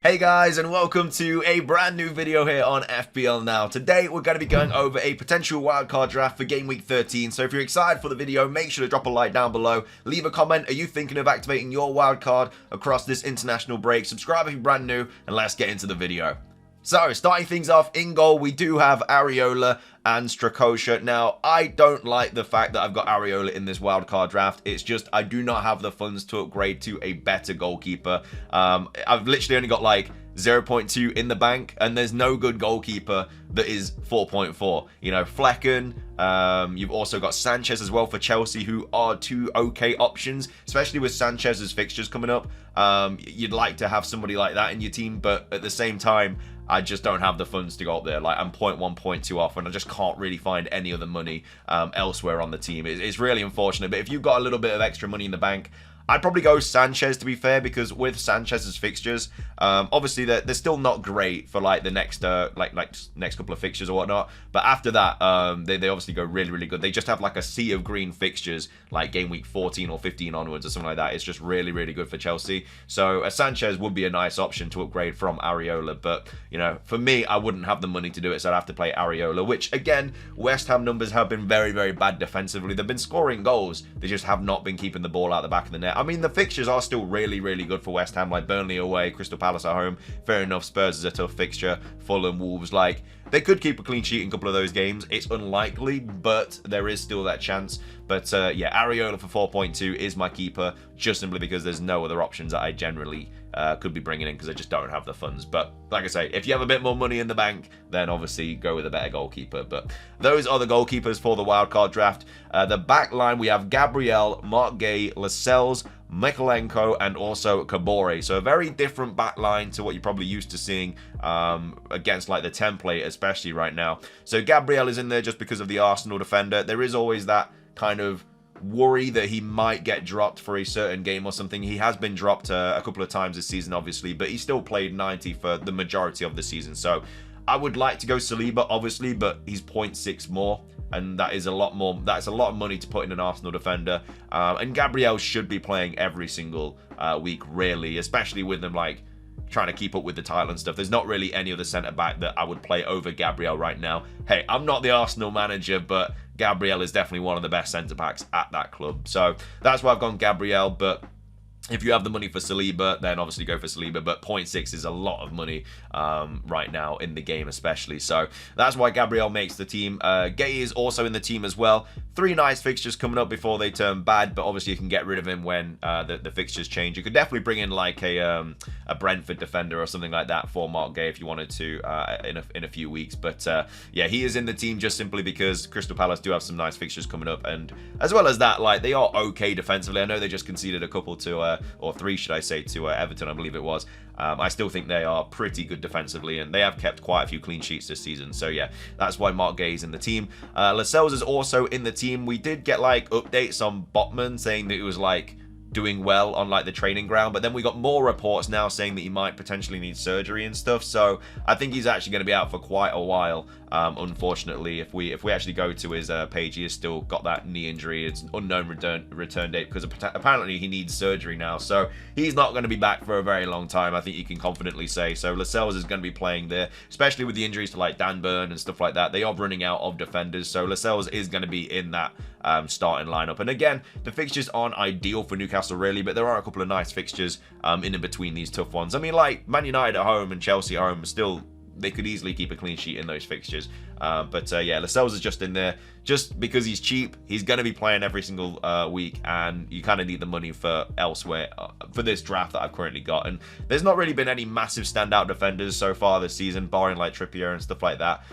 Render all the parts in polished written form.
Hey guys, and welcome to a brand new video here on FPL Now. Today we're going to be going over a potential wildcard draft for Game Week 13. So if you're excited for the video, make sure to drop a like down below. Leave a comment. Are you thinking of activating your wildcard across this international break? Subscribe if you're brand new, and let's get into the video. So, starting things off, in goal, we do have Areola and Strakosha. Now, I don't like the fact that I've got Areola in this wildcard draft. It's just, I do not have the funds to upgrade to a better goalkeeper. I've literally only got like 0.2 in the bank, and there's no good goalkeeper that is 4.4. You know, Flecken, you've also got Sanchez as well for Chelsea, who are two okay options, especially with Sanchez's fixtures coming up. You'd like to have somebody like that in your team, but at the same time, I just don't have the funds to go up there. Like, I'm 0.1, 0.2 off, and I just can't really find any other money elsewhere on the team. It's really unfortunate, but if you've got a little bit of extra money in the bank, I'd probably go Sanchez, to be fair, because with Sanchez's fixtures, obviously they're still not great for like the next next couple of fixtures or whatnot. But after that, they obviously go really, really good. They just have like a sea of green fixtures, like game week 14 or 15 onwards or something like that. It's just really, really good for Chelsea. So a Sanchez would be a nice option to upgrade from Areola. But you know, for me, I wouldn't have the money to do it, so I'd have to play Areola. Which again, West Ham numbers have been very, very bad defensively. They've been scoring goals, they just have not been keeping the ball out the back of the net. I mean, the fixtures are still really, really good for West Ham, like Burnley away, Crystal Palace at home. Fair enough, Spurs is a tough fixture. Fulham, Wolves, like, they could keep a clean sheet in a couple of those games. It's unlikely, but there is still that chance. But yeah, Areola for 4.2 is my keeper, just simply because there's no other options that I generally could be bringing in, because I just don't have the funds. But like I say, if you have a bit more money in the bank, then obviously go with a better goalkeeper. But those are the goalkeepers for the wildcard draft. The back line, we have Gabriel, Mark Gay, Lascelles, Mykolenko, and also Kabore. So a very different back line to what you're probably used to seeing against like the template, especially right now. So Gabriel is in there just because of the Arsenal defender. There is always that kind of worry that he might get dropped for a certain game or something. He has been dropped a couple of times this season, obviously, but he still played 90 for the majority of the season. So I would like to go Saliba, obviously, but he's 0.6 more, and that is a lot more. That's a lot of money to put in an Arsenal defender. And Gabriel should be playing every single week, really, especially with them like trying to keep up with the title and stuff. There's not really any other centre-back that I would play over Gabriel right now. Hey, I'm not the Arsenal manager, but Gabriel is definitely one of the best centre-backs at that club. So that's why I've gone Gabriel, but if you have the money for Saliba, then obviously go for Saliba, but 0.6 is a lot of money right now in the game especially. So that's why Gabriel makes the team. Gay is also in the team as well. 3 nice fixtures coming up before they turn bad, but obviously you can get rid of him when the fixtures change. You could definitely bring in like a Brentford defender or something like that for Mark Gay if you wanted to in a few weeks. But yeah, he is in the team just simply because Crystal Palace do have some nice fixtures coming up, and as well as that, like, they are okay defensively. I know they just conceded a couple to or 3, should I say, to Everton, I believe it was. I still think they are pretty good defensively, and they have kept quite a few clean sheets this season. So yeah, that's why Mark Gay is in the team. Lascelles is also in the team. We did get like updates on Botman saying that it was like doing well on like the training ground, but then we got more reports now saying that he might potentially need surgery and stuff. So I think he's actually going to be out for quite a while. Unfortunately, if we actually go to his page, he has still got that knee injury. It's an unknown return date, because apparently he needs surgery now, so he's not going to be back for a very long time, I think you can confidently say. So Lascelles is going to be playing there, especially with the injuries to like Dan Burn and stuff like that. They are running out of defenders, so Lascelles is going to be in that starting lineup. And again, the fixtures aren't ideal for Newcastle really, but there are a couple of nice fixtures in between these tough ones. I mean, like Man United at home and Chelsea at home, still they could easily keep a clean sheet in those fixtures. But yeah, Lascelles is just in there just because he's cheap. He's going to be playing every single week, and you kind of need the money for elsewhere for this draft that I've currently got. And there's not really been any massive standout defenders so far this season, barring like Trippier and stuff like that,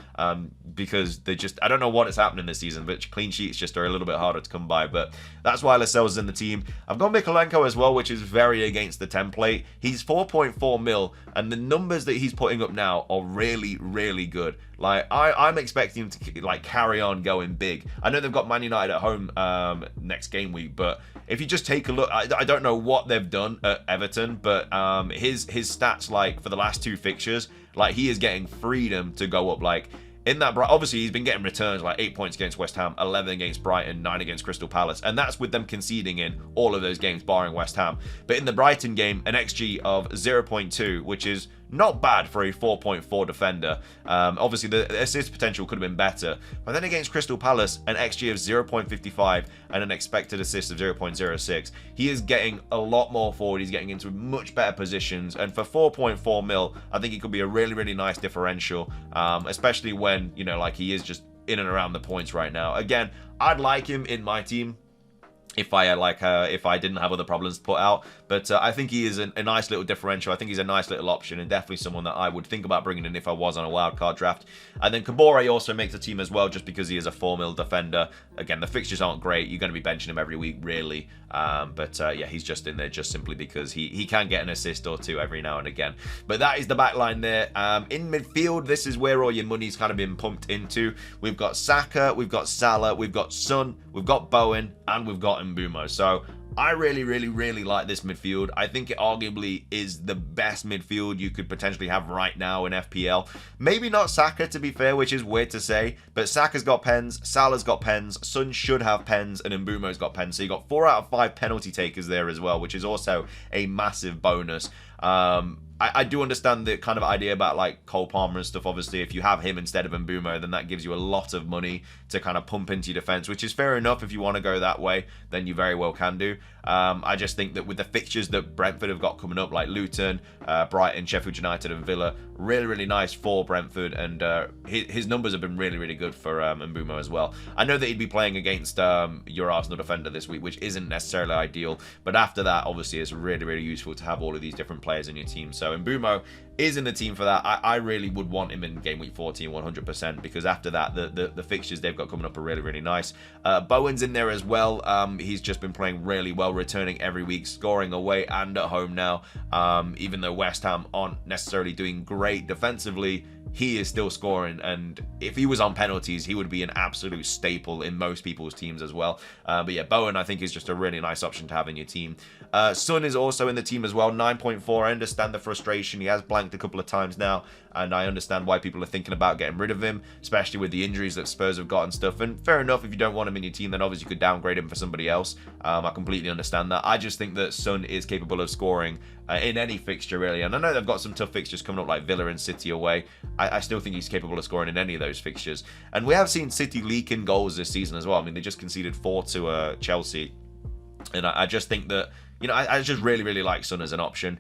because they just, I don't know what is happening this season, but clean sheets just are a little bit harder to come by. But that's why Lascelles is in the team. I've got Mykolenko as well, which is very against the template. He's 4.4 mil, and the numbers that he's putting up now are really, really good. Like, I'm expecting him to like carry on going big. I know they've got Man United at home next game week, but if you just take a look, I don't know what they've done at Everton, but his stats, like for the last 2 fixtures, like he is getting freedom to go up. Like in that, obviously he's been getting returns like 8 points against West Ham, 11 against Brighton, 9 against Crystal Palace, and that's with them conceding in all of those games barring West Ham. But in the Brighton game, an XG of 0.2, which is not bad for a 4.4 defender. Obviously, the assist potential could have been better. But then against Crystal Palace, an XG of 0.55 and an expected assist of 0.06, he is getting a lot more forward. He's getting into much better positions. And for 4.4 mil, I think it could be a really, really nice differential, especially when, you know, like he is just in and around the points right now. Again, I'd like him in my team if I didn't have other problems to put out. But I think he is a nice little differential. I think he's a nice little option and definitely someone that I would think about bringing in if I was on a wildcard draft. And then Kabore also makes the team as well just because he is a 4 mil defender. Again, the fixtures aren't great. You're going to be benching him every week, really. Yeah, he's just in there just simply because he can get an assist or two every now and again. But that is the back line there. In midfield, this is where all your money's kind of been pumped into. We've got Saka, we've got Salah, we've got Son, we've got Bowen, and we've got Mbeumo. So I really, really, really like this midfield. I think it arguably is the best midfield you could potentially have right now in FPL. Maybe not Saka, to be fair, which is weird to say, but Saka's got pens, Salah's got pens, Son should have pens, and Mbeumo's got pens. So you got 4 out of 5 penalty takers there as well, which is also a massive bonus. I do understand the kind of idea about like Cole Palmer and stuff. Obviously, if you have him instead of Mbeumo, then that gives you a lot of money to kind of pump into your defense, which is fair enough. If you want to go that way, then you very well can do. I just think that with the fixtures that Brentford have got coming up, like Luton, Brighton, Sheffield United, and Villa, really, really nice for Brentford, and his numbers have been really, really good for Mbeumo as well. I know that he'd be playing against your Arsenal defender this week, which isn't necessarily ideal, but after that, obviously, it's really, really useful to have all of these different players in your team. So Mbeumo is in the team for that. I really would want him in game week 14 100%, because after that the fixtures they've got coming up are really, really nice. Bowen's in there as well. He's just been playing really well, returning every week, scoring away and at home now. Even though West Ham aren't necessarily doing great defensively, he is still scoring, and if he was on penalties, he would be an absolute staple in most people's teams as well. But yeah, Bowen, I think, is just a really nice option to have in your team. Son is also in the team as well, 9.4. I understand the frustration. He has blanked a couple of times now, and I understand why people are thinking about getting rid of him, especially with the injuries that Spurs have got and stuff. And fair enough, if you don't want him in your team, then obviously you could downgrade him for somebody else. I completely understand that. I just think that Son is capable of scoring in any fixture, really. And I know they've got some tough fixtures coming up, like Villa and City away. I still think he's capable of scoring in any of those fixtures. And we have seen City leak in goals this season as well. I mean, they just conceded 4 to Chelsea. And I just think that, you know, I just really, really like Son as an option.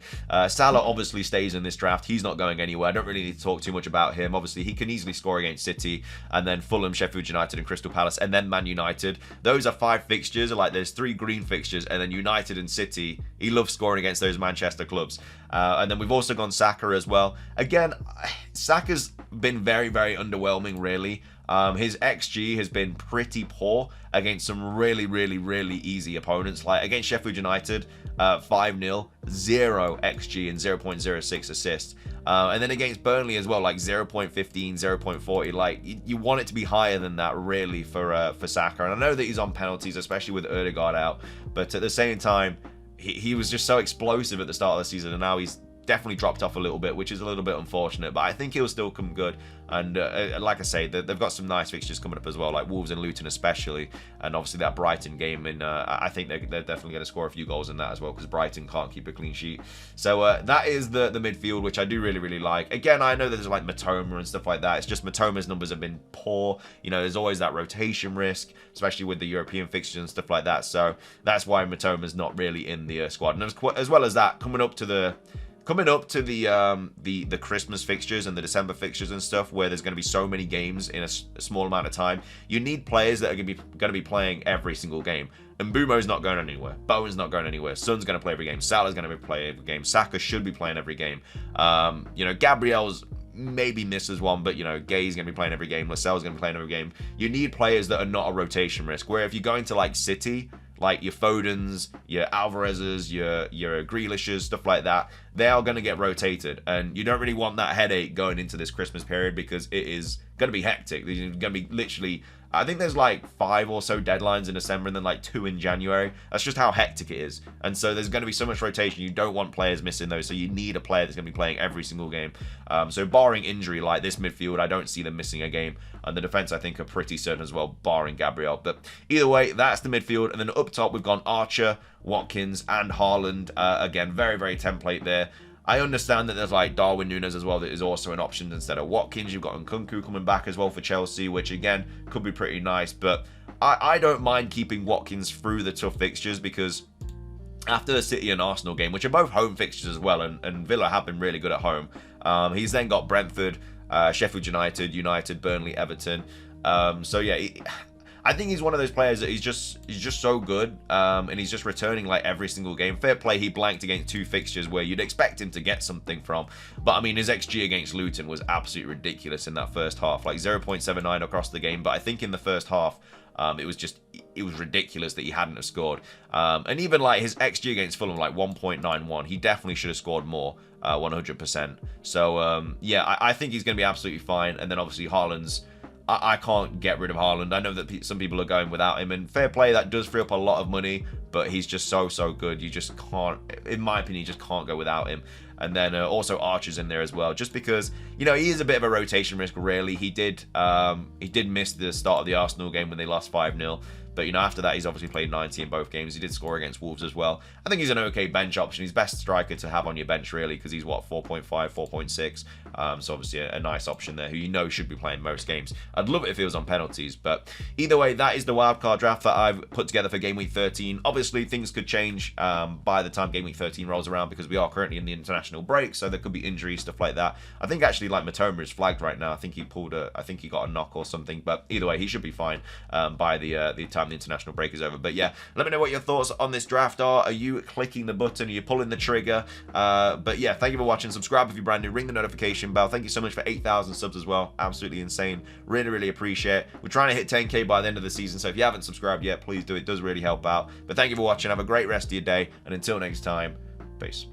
Salah obviously stays in this draft. He's not going anywhere. I don't really need to talk too much about him. Obviously, he can easily score against City, and then Fulham, Sheffield United, and Crystal Palace, and then Man United. Those are 5 fixtures. Like, there's 3 green fixtures, and then United and City. He loves scoring against those Manchester clubs. And then we've also gone Saka as well. Again, Saka's been very, very underwhelming, really. His XG has been pretty poor against some really, really, really easy opponents. Like against Sheffield United, 5-0, 0 XG and 0.06 assists. And then against Burnley as well, like 0.15, 0.40. Like, you want it to be higher than that, really, for Saka. And I know that he's on penalties, especially with Ødegaard out. But at the same time, he was just so explosive at the start of the season, and now he's definitely dropped off a little bit, which is a little bit unfortunate, but I think he'll still come good. And like I say, they've got some nice fixtures coming up as well, like Wolves and Luton especially, and obviously that Brighton game. And I think they're definitely going to score a few goals in that as well, because Brighton can't keep a clean sheet. So that is the midfield, which I do really, really like. Again, I know there's like Matoma and stuff like that. It's just Matoma's numbers have been poor. You know, there's always that rotation risk, especially with the European fixtures and stuff like that. So that's why Matoma's not really in the squad. And as well as that, coming up to the Christmas fixtures and the December fixtures and stuff, where there's going to be so many games in a small amount of time, you need players that are going to be playing every single game. And Mbeumo's not going anywhere. Bowen's not going anywhere. Son's going to play every game. Salah's going to play every game. Saka should be playing every game. You know, Gabriel's maybe misses one, but, you know, Gay's going to be playing every game. Lascelles going to be playing every game. You need players that are not a rotation risk, where if you're going to, like, City, like your Fodens, your Alvarez's, your Grealish's, stuff like that, they are going to get rotated. And you don't really want that headache going into this Christmas period, because it is going to be hectic. There's going to be literally, I think there's like 5 or so deadlines in December and then like 2 in January. That's just how hectic it is. And so there's going to be so much rotation. You don't want players missing those. So you need a player that's going to be playing every single game. So barring injury, like this midfield, I don't see them missing a game. And the defense, I think, are pretty certain as well, barring Gabriel. But either way, that's the midfield. And then up top, we've gone Archer, Watkins, and Haaland. Again, very, very template there. I understand that there's like Darwin Núñez as well that is also an option instead of Watkins. You've got Nkunku coming back as well for Chelsea, which again could be pretty nice. But I don't mind keeping Watkins through the tough fixtures, because after the City and Arsenal game, which are both home fixtures as well, and Villa have been really good at home, he's then got Brentford, Sheffield United, Burnley, Everton. So yeah, I think he's one of those players that he's just so good, and he's just returning like every single game. Fair play, he blanked against 2 fixtures where you'd expect him to get something from. But I mean, his XG against Luton was absolutely ridiculous in that first half, like 0.79 across the game. But I think in the first half, it was ridiculous that he hadn't have scored. And even like his XG against Fulham, like 1.91, he definitely should have scored more, 100%. So yeah, I think he's going to be absolutely fine. And then obviously Haaland's, I can't get rid of Haaland. I know that some people are going without him, and fair play, that does free up a lot of money, but he's just so good. You just can't, in my opinion, you just can't go without him. And then also Archer's in there as well, just because, you know, he is a bit of a rotation risk, really. He did miss the start of the Arsenal game when they lost 5-0. But, you know, after that, he's obviously played 90 in both games. He did score against Wolves as well. I think he's an okay bench option. He's best striker to have on your bench, really, because he's, what, 4.5, 4.6. So, obviously, a nice option there, who you know should be playing most games. I'd love it if he was on penalties. But either way, that is the wildcard draft that I've put together for Game Week 13. Obviously, things could change by the time Game Week 13 rolls around, because we are currently in the international break, so there could be injuries, stuff like that. I think, actually, like, Matoma is flagged right now. I think he got a knock or something. But either way, he should be fine by the time the international break is over. But yeah, let me know what your thoughts on this draft are. Are you clicking the button? Are you pulling the trigger? But yeah, thank you for watching. Subscribe if you're brand new. Ring the notification bell. Thank you so much for 8,000 subs as well. Absolutely insane. Really appreciate it. We're trying to hit 10k by the end of the season, so if you haven't subscribed yet, please do. It does really help out. But thank you for watching. Have a great rest of your day, and until next time, peace.